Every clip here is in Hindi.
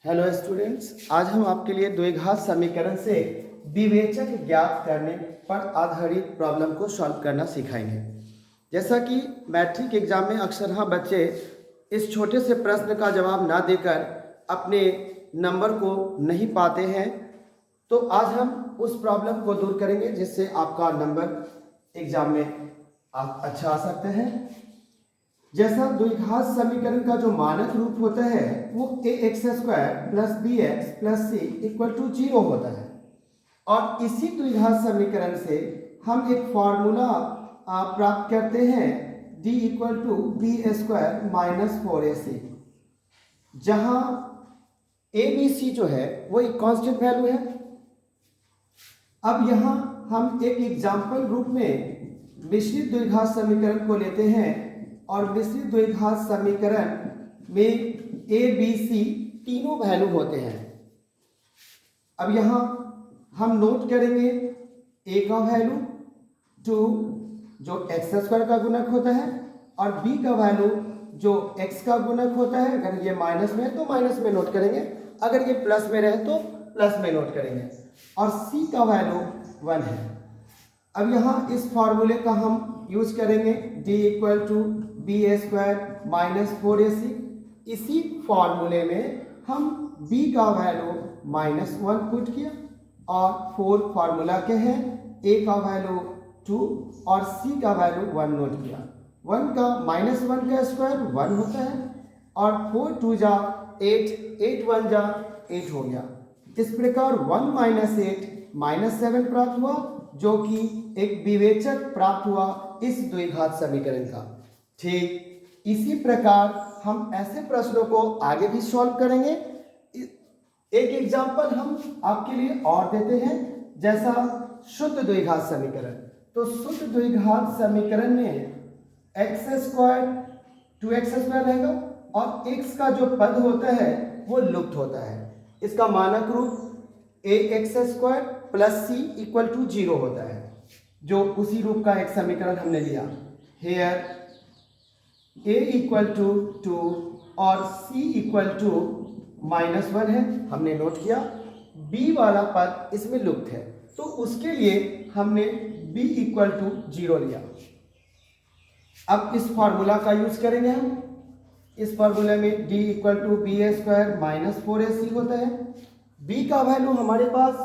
हेलो स्टूडेंट्स, आज हम आपके लिए द्विघात समीकरण से विवेचक ज्ञात करने पर आधारित प्रॉब्लम को सॉल्व करना सिखाएंगे। जैसा कि मैट्रिक एग्जाम में अक्सर हाँ बच्चे इस छोटे से प्रश्न का जवाब ना देकर अपने नंबर को नहीं पाते हैं, तो आज हम उस प्रॉब्लम को दूर करेंगे जिससे आपका नंबर एग्जाम में आप अच्छा आ सकते हैं। जैसा द्विघात समीकरण का जो मानक रूप होता है वो ax² plus bx plus c equal to 0 होता है, और इसी द्विघात समीकरण से हम एक फॉर्मूला प्राप्त करते हैं d equal to b² minus 4ac, जहां a b c जो है वो एक कांस्टेंट वैल्यू है। अब यहाँ हम एक एग्जाम्पल रूप में मिश्रित द्विघात समीकरण को लेते हैं, और मिश्रित द्विघात समीकरण में a b c तीनों वैल्यू होते हैं। अब यहाँ हम नोट करेंगे a का वैल्यू 2 जो x² का गुणक होता है, और b का वैल्यू जो x का गुणक होता है। अगर ये माइनस में है तो माइनस में नोट करेंगे, अगर ये प्लस में रहे तो प्लस में नोट करेंगे, और c का वैल्यू 1 है। अब यहाँ इस फॉर्मूले का हम यूज करेंगे d equal to b² minus 4ac। इसी फॉर्मूले में हम b का वैल्यू -1 पुट किया, और 4 फॉर्मूला के हैं, a का वैल्यू 2 और c का वैल्यू 1 नोट किया। 1 का -1 का स्क्वायर 1 होता है, और 4 2 जा 8, 8 1 जा 8 हो गया। इस प्रकार 1 -8 -7 प्राप्त हुआ, जो कि एक विवेचक प्राप्त हुआ इस द्विघात समीकरण का। ठीक इसी प्रकार हम ऐसे प्रश्नों को आगे भी सॉल्व करेंगे। एक एग्जांपल हम आपके लिए और देते हैं, जैसा शुद्ध द्विघात समीकरण। तो शुद्ध द्विघात समीकरण में x² 2x² रहेगा, और x का जो पद होता है वो लुप्त होता है। इसका मानक रूप ax² plus c equal to 0 होता है, जो उसी रूप का एक समीकरण हमने लिया। हेयर a इक्वल टू 2 और c इक्वल टू -1 है, हमने नोट किया। b वाला पद इसमें लुप्त है, तो उसके लिए हमने b इक्वल टू 0 लिया। अब इस फॉर्मूला का यूज करेंगे हम। इस फॉर्मूले में d equal to b² minus 4ac होता है। b का वैल्यू हमारे पास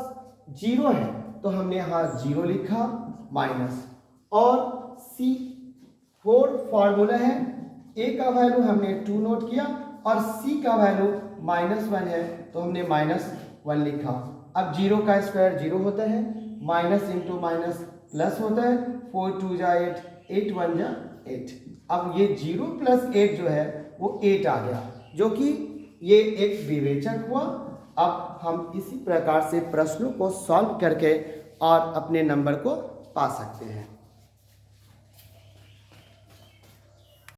0 है, तो हमने यहाँ 0 लिखा माइनस, और c 4 फॉर्मूला है, a का वैल्यू हमने 2 नोट किया, और c का वैल्यू -1 है, तो हमने -1 लिखा। अब 0 का स्क्वायर 0 होता है, माइनस इंटू माइनस प्लस होता है, 4 2 जा 8, 8 1 जा 8। अब ये 0 प्लस 8 जो है वो 8 आ गया, जो कि ये एक विवेचक हुआ। अब हम इसी प्रकार से प्रश्नों को सॉल्व करके और अपने नंबर को पा सकते हैं।